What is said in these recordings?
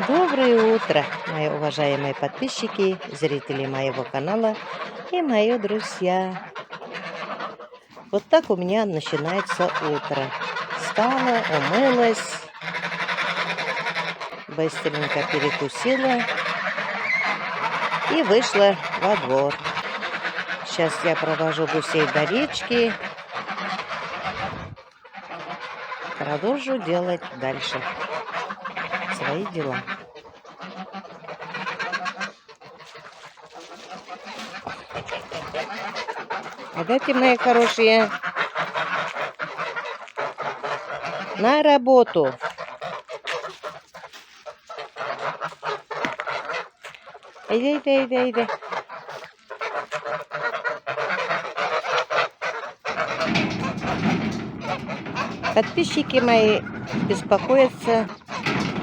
Доброе утро, мои уважаемые подписчики, зрители моего канала и мои друзья. Вот так у меня начинается утро. Встала, умылась, быстренько перекусила и вышла во двор. Сейчас я провожу гусей до речки, продолжу делать дальше свои дела. А дайте, мои хорошие, на работу. Иди. Подписчики мои беспокоятся,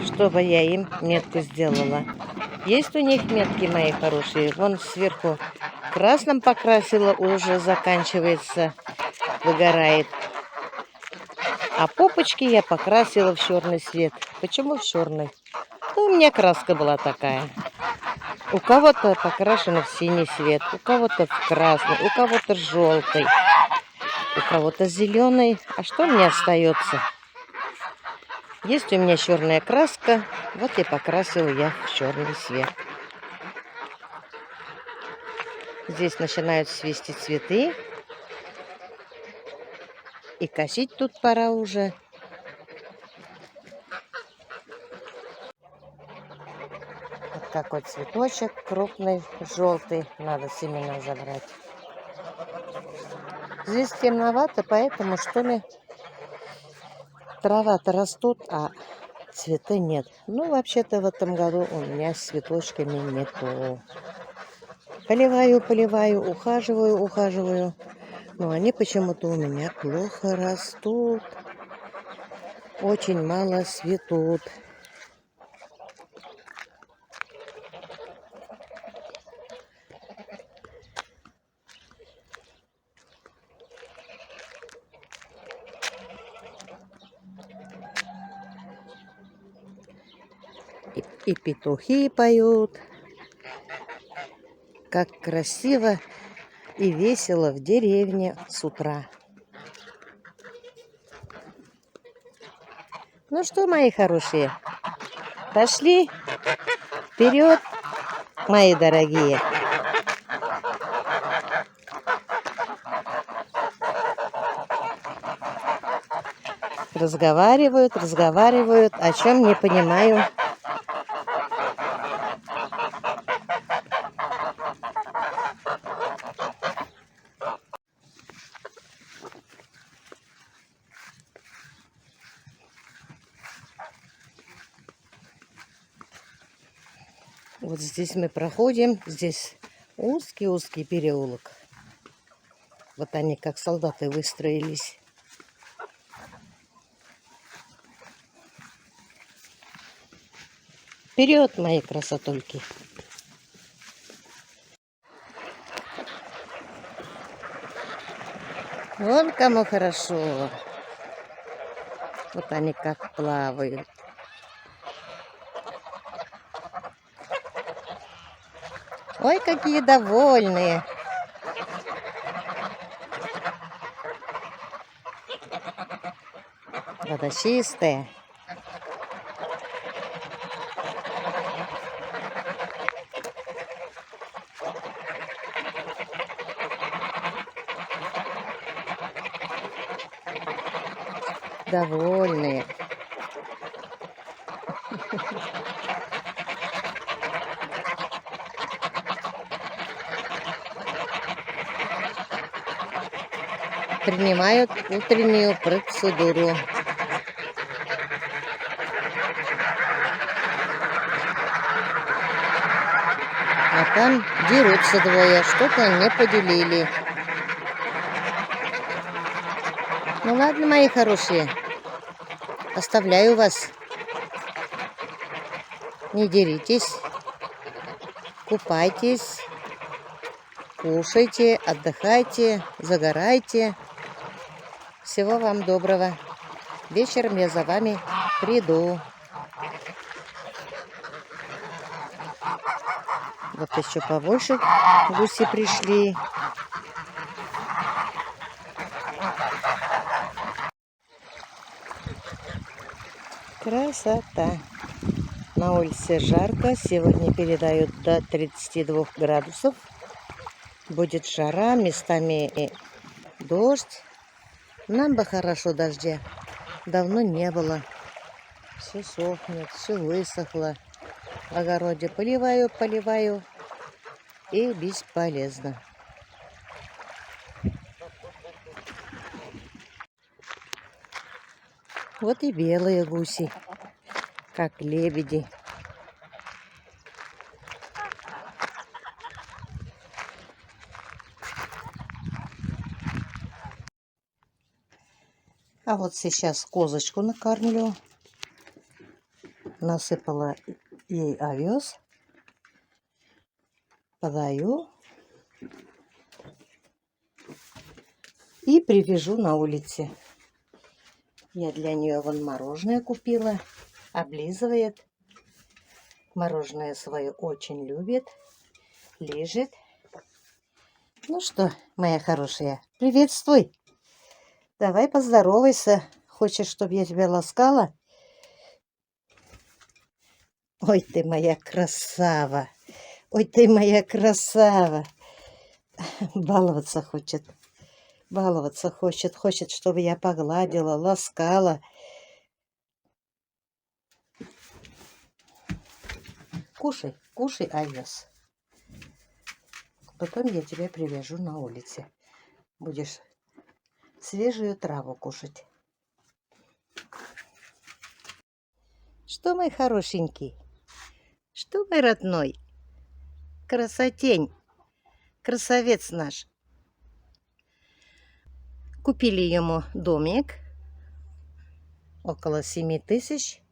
чтобы я им метку сделала. Есть у них метки, мои хорошие. Вон сверху красным покрасила, уже заканчивается, выгорает. А попочки я покрасила в черный цвет. Почему в черный? Ну, у меня краска была такая. У кого-то покрашена в синий цвет, у кого-то в красный, у кого-то желтый, у кого-то зеленый. А что мне остается? Есть у меня черная краска, вот и покрасила я в черный цвет. Здесь начинают свести цветы. И косить тут пора уже. Вот какой цветочек крупный, желтый. Надо семена забрать. Здесь темновато, поэтому, что ли, трава-то растут, а цветы нет. Ну, вообще-то в этом году у меня с цветочками нету. Поливаю, ухаживаю. Но они почему-то у меня плохо растут. Очень мало цветут. И петухи поют. Как красиво и весело в деревне с утра. Ну что, мои хорошие, пошли вперед, мои дорогие. Разговаривают, о чем не понимаю. Вот здесь мы проходим, здесь узкий переулок. Вот они как солдаты выстроились. Вперед, мои красотульки! Вон кому хорошо. Вот они как плавают. Ой, какие довольные. Вода чистая. Довольные. Принимают утреннюю процедуру. А там дерутся двое, что-то не поделили. Ну ладно, мои хорошие, оставляю вас. Не деритесь, купайтесь, кушайте, отдыхайте, загорайте. Всего вам доброго. Вечером я за вами приду. Вот еще побольше гуси пришли. Красота. На улице жарко. Сегодня передают до 32 градусов. Будет жара, местами и дождь. Нам бы хорошо дождя. Давно не было. Все сохнет, все высохло. В огороде поливаю. И бесполезно. Вот и белые гуси, как лебеди. А вот сейчас козочку накормлю. Насыпала ей овес. Подаю. И привяжу на улице. Я для нее вон мороженое купила. Облизывает. Мороженое свое очень любит. Лежит. Ну что, моя хорошая, приветствуй. Давай поздоровайся. Хочешь, чтобы я тебя ласкала? Ой, ты моя красава. Ой, ты моя красава. Баловаться хочет. Баловаться хочет. Хочет, чтобы я погладила, ласкала. Кушай, кушай овес. Потом я тебя привяжу на улице. Будешь свежую траву кушать. Что, мой хорошенький? Что, мой родной? Красотень. Красавец наш. Купили ему домик. Около 7000.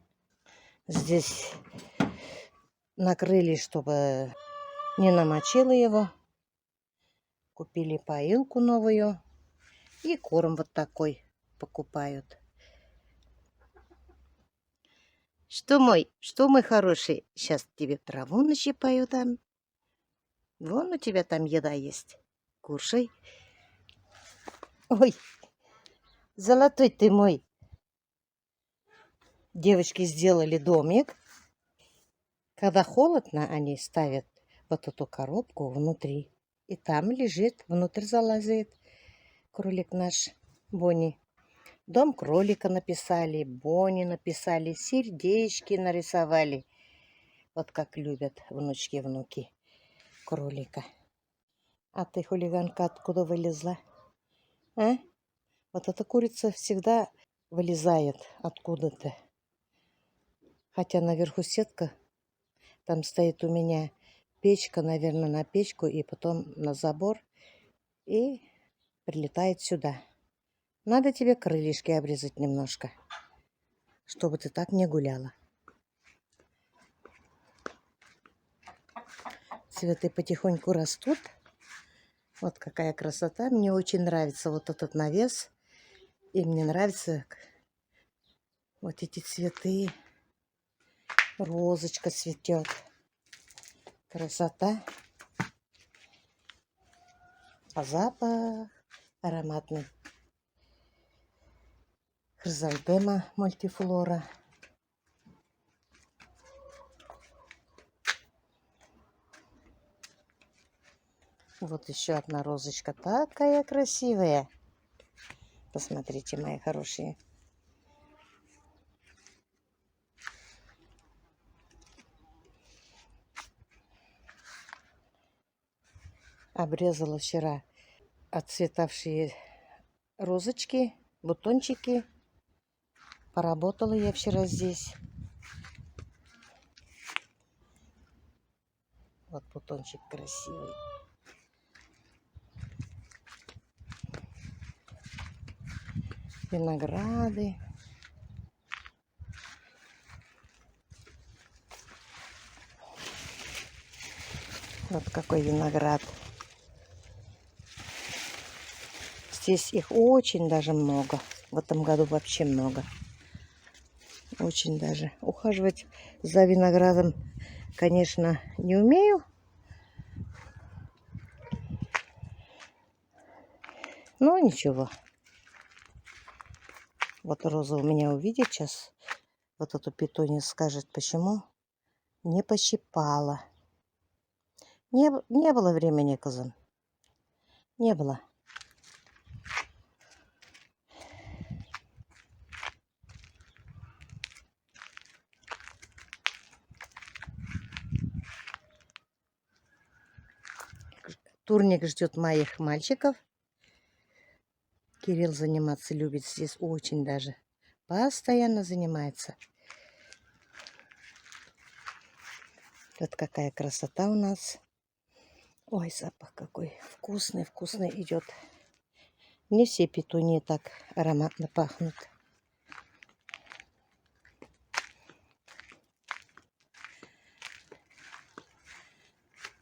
Здесь накрыли, чтобы не намочило его. Купили поилку новую. И корм вот такой покупают. Что мой хороший? Сейчас тебе траву нащипаю там. Вон у тебя там еда есть. Кушай. Ой, золотой ты мой. Девочки сделали домик. Когда холодно, они ставят вот эту коробку внутри. И там лежит, внутрь залазит кролик наш Бонни. Дом кролика написали, Бонни написали, сердечки нарисовали. Вот как любят внучки и внуки кролика. А ты, хулиганка, откуда вылезла? А? Вот эта курица всегда вылезает откуда-то. Хотя наверху сетка. Там стоит у меня печка, наверное, на печку и потом на забор. И прилетает сюда. Надо тебе крылышки обрезать немножко, чтобы ты так не гуляла. Цветы потихоньку растут. Вот какая красота. Мне очень нравится вот этот навес. И мне нравятся вот эти цветы. Розочка цветет. Красота. А запах ароматный. Хризантема мультифлора. Вот еще одна розочка. Такая красивая. Посмотрите, мои хорошие. Обрезала вчера отцветавшие розочки, бутончики. Поработала я вчера здесь. Вот бутончик красивый. Винограды. Вот какой виноград. Здесь их очень даже много. В этом году вообще много. Очень даже. Ухаживать за виноградом конечно, не умею. Но ничего. Вот Роза у меня увидит сейчас вот эту петунью, скажет, почему не пощипала. Не было времени, Казан. Не было. Турник ждет моих мальчиков. Кирилл заниматься любит здесь очень даже. Постоянно занимается. Вот какая красота у нас. Ой, запах какой вкусный, вкусный идет. Не все петунии так ароматно пахнут.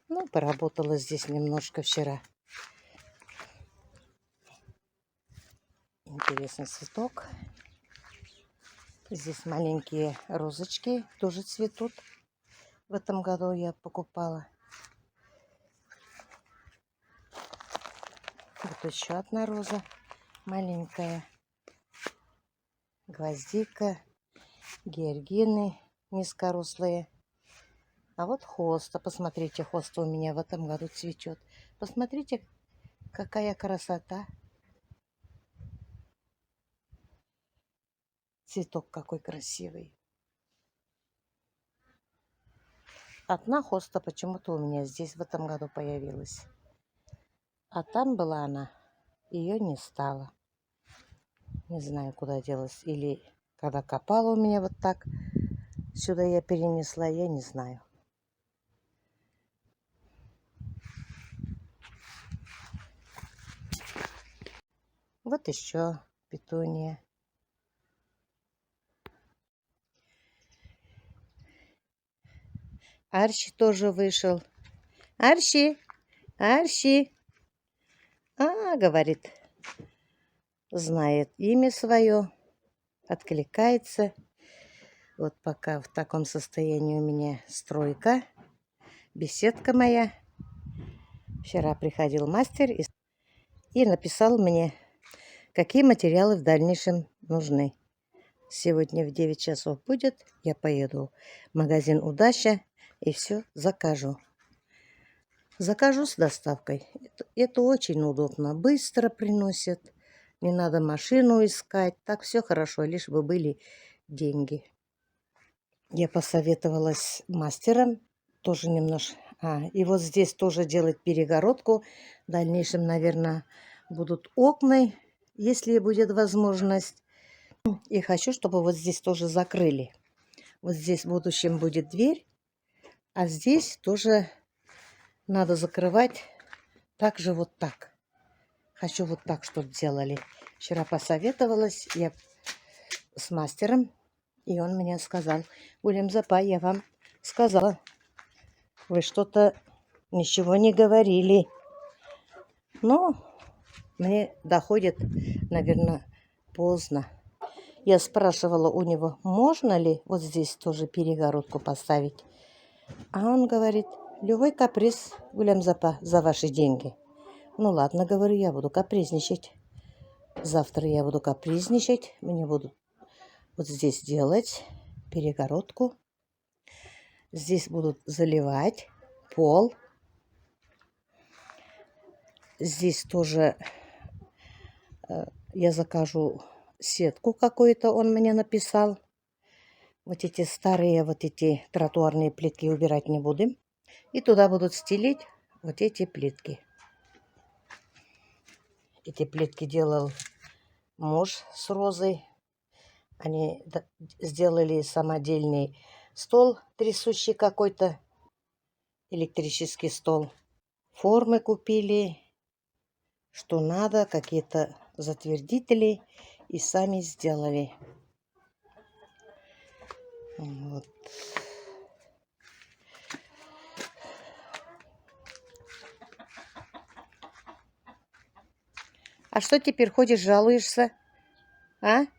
Ну, поработала здесь немножко вчера. Интересный цветок. Здесь маленькие розочки тоже цветут. В этом году я покупала. Вот еще одна роза маленькая. Гвоздика, георгины низкорослые. А вот хоста. Посмотрите, хоста у меня в этом году цветет. Посмотрите, какая красота. Цветок какой красивый. Одна хоста почему-то у меня здесь в этом году появилась. А там была она, ее не стало. Не знаю, куда делась. Или когда копала у меня вот так, сюда я перенесла, я не знаю. Вот еще петуния. Арчи тоже вышел. Арчи, Арчи. Говорит, знает имя свое, откликается. Вот пока в таком состоянии у меня стройка, беседка моя. Вчера приходил мастер и написал мне, какие материалы в дальнейшем нужны. Сегодня в 9 часов будет, я поеду в магазин «Удача» и все закажу. Закажу с доставкой. Это очень удобно. Быстро приносят. Не надо машину искать. Так все хорошо, лишь бы были деньги. Я посоветовалась с мастером. Тоже немножко. И вот здесь тоже делать перегородку. В дальнейшем, наверное, будут окна, если будет возможность. И хочу, чтобы вот здесь тоже закрыли. Вот здесь в будущем будет дверь. А здесь тоже надо закрывать также вот так. Хочу вот так, чтобы делали. Вчера посоветовалась я с мастером, и он мне сказал: Гулям Запа, я вам сказала, вы что-то ничего не говорили. Но мне доходит, наверное, поздно. Я спрашивала у него, можно ли вот здесь тоже перегородку поставить. А он говорит, любой каприз, Гулям Запа, за ваши деньги. Ну ладно, говорю, я буду капризничать. Завтра я буду капризничать. Мне будут вот здесь делать перегородку. Здесь будут заливать пол. Здесь тоже я закажу сетку какую-то, он мне написал. Вот эти старые, вот эти тротуарные плитки убирать не будем. И туда будут стелить вот эти плитки. Эти плитки делал муж с Розой. Они сделали самодельный стол, трясущий какой-то, электрический стол. Формы купили, что надо, какие-то затвердители, и сами сделали. Вот. А что теперь ходишь, жалуешься?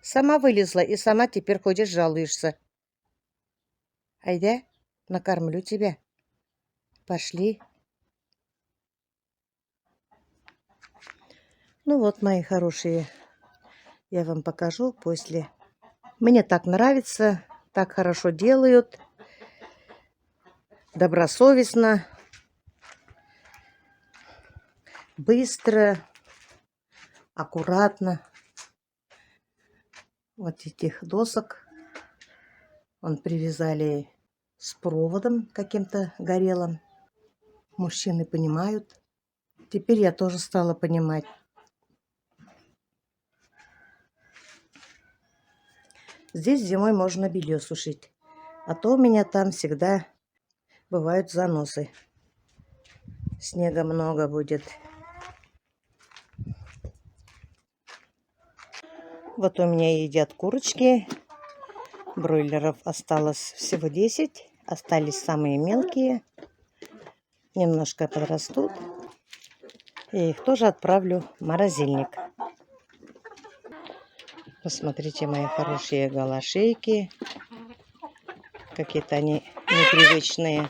Сама вылезла и сама теперь ходишь, жалуешься. Айда? Накормлю тебя. Пошли. Ну вот, мои хорошие, я вам покажу после. Мне так нравится, так хорошо делают, добросовестно, быстро, аккуратно. Вот этих досок он привязали с проводом каким-то горелым. Мужчины понимают. Теперь я тоже стала понимать. Здесь зимой можно белье сушить. А то у меня там всегда бывают заносы. Снега много будет. Вот у меня едят курочки. Бройлеров осталось всего 10. Остались самые мелкие. Немножко подрастут. Я их тоже отправлю в морозильник. Посмотрите, мои хорошие голошейки. Какие-то они непривычные.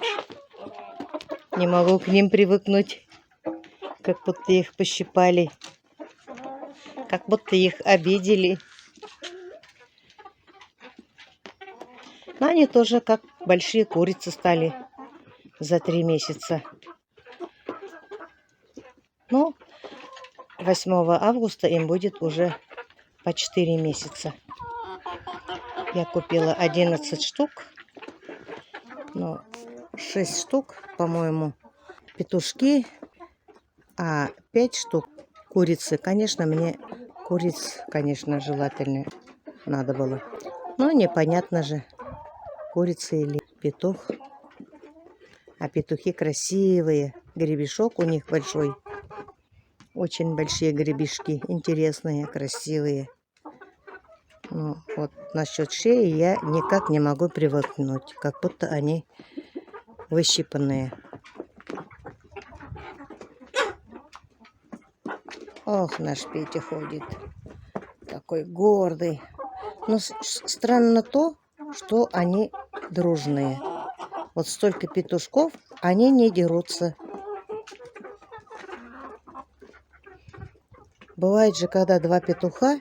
Не могу к ним привыкнуть. Как будто их пощипали. Как будто их обидели. Но они тоже как большие курицы стали за 3 месяца. Ну, 8 августа им будет уже по 4 месяца. Я купила 11 штук. Ну, 6 штук, по-моему, петушки, а 5 штук курицы. Конечно, мне куриц, конечно, желательно надо было. Но непонятно же, курица или петух. А петухи красивые. Гребешок у них большой. Очень большие гребешки. Интересные, красивые. Ну, вот насчет шеи я никак не могу привыкнуть. Как будто они выщипанные. Ох, наш Петя ходит. Такой гордый. Но странно то, что они дружные. Вот столько петушков, они не дерутся. Бывает же, когда 2 петуха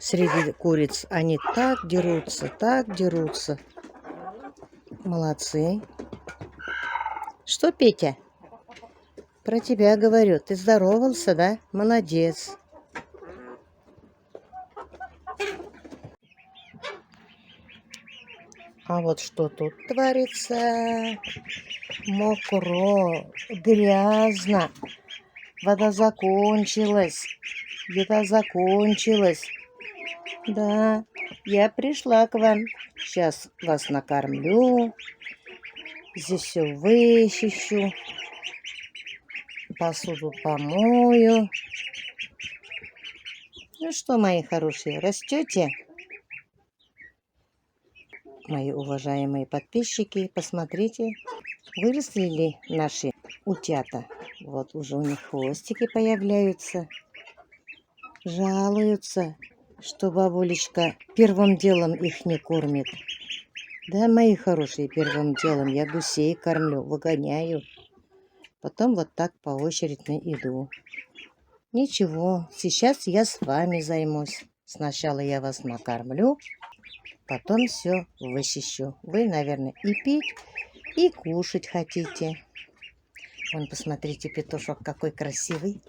среди куриц, они так дерутся, так дерутся. Молодцы. Что, Петя? Про тебя говорю. Ты здоровался, да? Молодец. А вот что тут творится? Мокро, грязно. Вода закончилась. Еда закончилась. Да, я пришла к вам. Сейчас вас накормлю. Здесь все вычищу. Посуду помою. Ну что, мои хорошие, растете? Мои уважаемые подписчики, посмотрите, выросли ли наши утята. Вот уже у них хвостики появляются. Жалуются, что бабулечка первым делом их не кормит. Да, мои хорошие, первым делом я гусей кормлю, выгоняю. Потом вот так по очереди иду. Ничего, сейчас я с вами займусь. Сначала я вас накормлю, потом все вычищу. Вы, наверное, и пить, и кушать хотите. Вон, посмотрите, петушок какой красивый.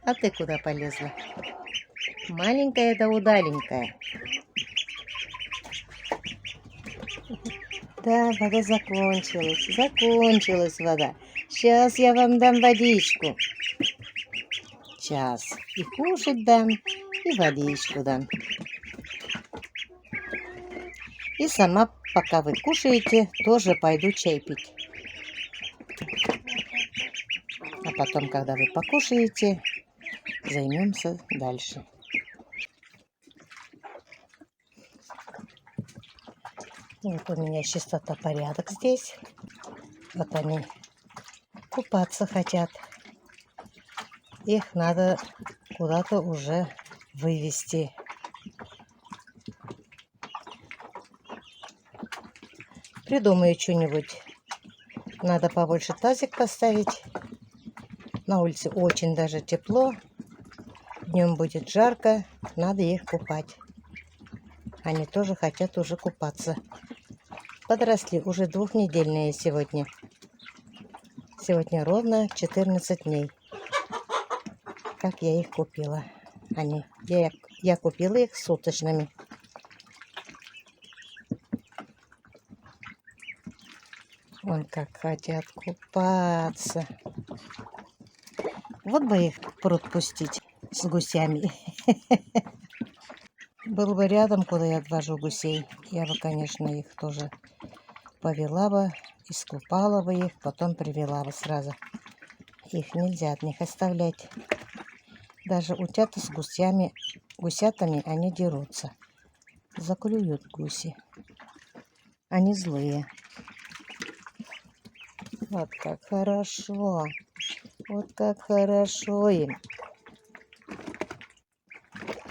А ты куда полезла? Маленькая да удаленькая. Да, вода закончилась. Закончилась вода. Сейчас я вам дам водичку. Сейчас. И кушать дам, и водичку дам. И сама, пока вы кушаете, тоже пойду чай пить. А потом, когда вы покушаете, займемся дальше. Вот у меня чистота, порядок здесь. Вот они купаться хотят. Их надо куда-то уже вывести. Придумаю что-нибудь. Надо побольше тазик поставить. На улице очень даже тепло. Днем будет жарко. Надо их купать. Они тоже хотят уже купаться. Подросли уже двухнедельные сегодня. Сегодня ровно 14 дней, как я их купила. Я купила их суточными. Вон как хотят купаться. Вот бы их в пруд пустить с гусями. Был бы рядом, куда я отвожу гусей, я бы, конечно, их тоже повела бы, искупала бы их, потом привела бы сразу. Их нельзя от них оставлять. Даже утята с гусятами они дерутся. Заклюют гуси. Они злые. Вот как хорошо. Вот как хорошо им.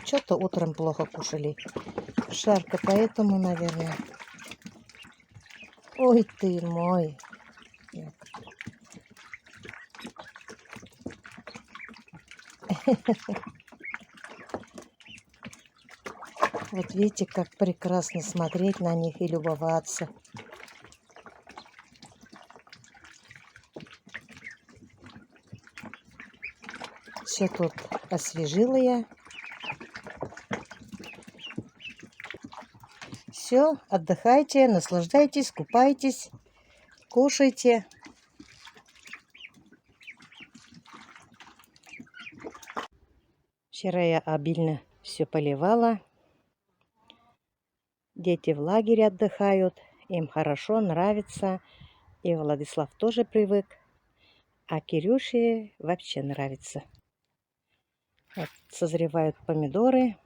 Что-то утром плохо кушали. Жарко, поэтому, наверное. Ой ты мой. Вот видите, как прекрасно смотреть на них и любоваться. Все тут освежила я. Все, отдыхайте, наслаждайтесь, купайтесь, кушайте. Вчера я обильно все поливала. Дети в лагере отдыхают, им хорошо, нравится. И Владислав тоже привык. А Кирюше вообще нравится. Вот созревают помидоры.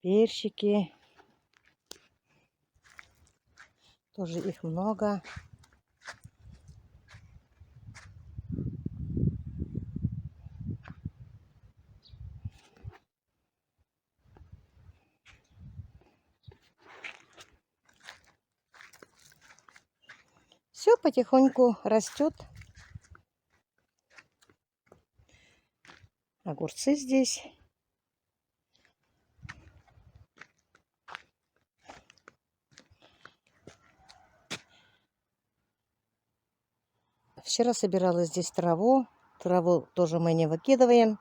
Перчики. Тоже их много. Все потихоньку растет. Огурцы здесь. Вчера собирала здесь траву. Траву тоже мы не выкидываем.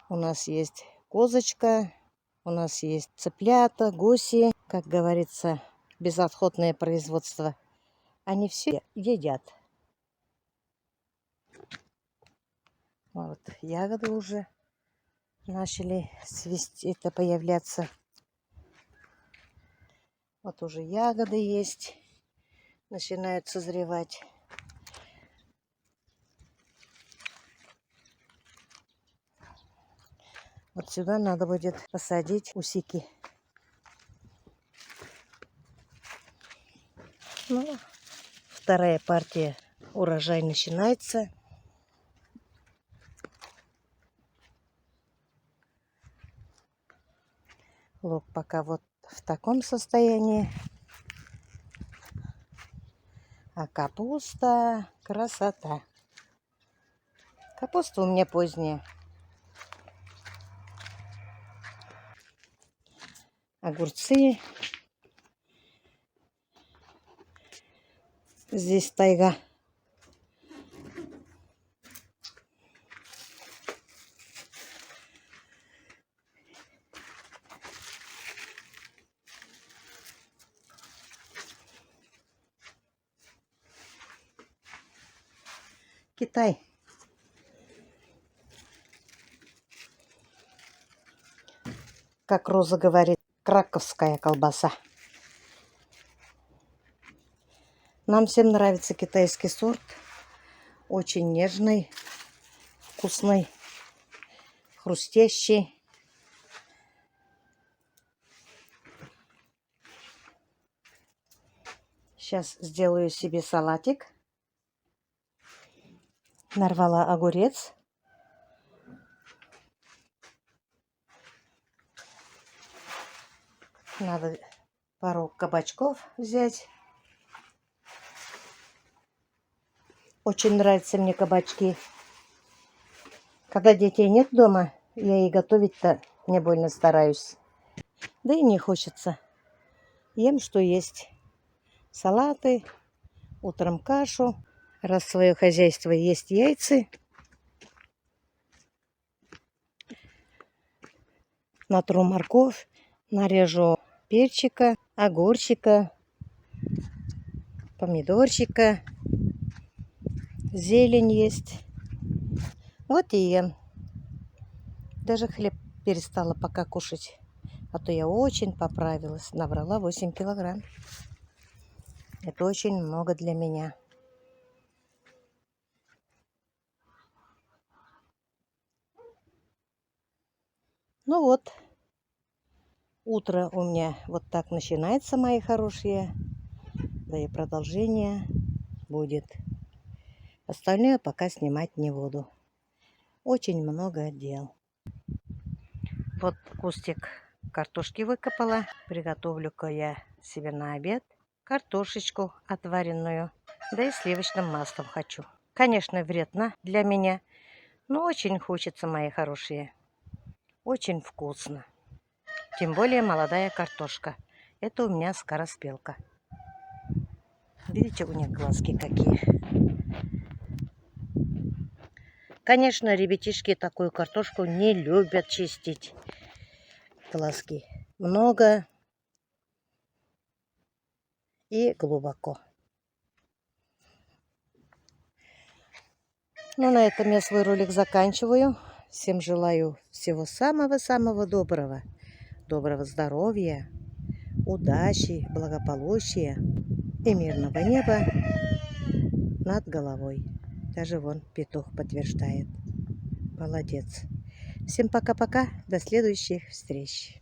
У нас есть козочка, у нас есть цыплята, гуси. Как говорится, безотходное производство. Они все едят. Вот ягоды уже начали свести, это появляться. Вот уже ягоды есть, начинают созревать. Вот сюда надо будет посадить усики. Ну, вторая партия урожай начинается. Лук пока вот в таком состоянии. А капуста красота. Капуста у меня поздняя. Огурцы. Здесь тайга. Китай. Как Роза говорит, краковская колбаса. Нам всем нравится китайский сорт. Очень нежный, вкусный, хрустящий. Сейчас сделаю себе салатик. Нарвала огурец. Надо пару кабачков взять. Очень нравятся мне кабачки. Когда детей нет дома, я и готовить-то не больно стараюсь. Да и не хочется. Ем, что есть. Салаты, утром кашу. Раз свое хозяйство есть яйца. Натру морковь, нарежу перчика, огурчика, помидорчика. Зелень есть. Вот и ем. Даже хлеб перестала пока кушать. А то я очень поправилась. Набрала 8 килограмм. Это очень много для меня. Ну вот. Утро у меня вот так начинается, мои хорошие. Да и продолжение будет. Остальное пока снимать не буду. Очень много дел. Вот кустик картошки выкопала. Приготовлю-ка я себе на обед картошечку отваренную. Да и сливочным маслом хочу. Конечно, вредно для меня, но очень хочется, мои хорошие. Очень вкусно. Тем более молодая картошка. Это у меня скороспелка. Видите, у них глазки какие. Конечно, ребятишки такую картошку не любят чистить. Глазки много и глубоко. Ну, на этом я свой ролик заканчиваю. Всем желаю всего самого-самого доброго. Доброго здоровья, удачи, благополучия и мирного неба над головой. Даже вон петух подтверждает. Молодец. Всем пока-пока. До следующих встреч.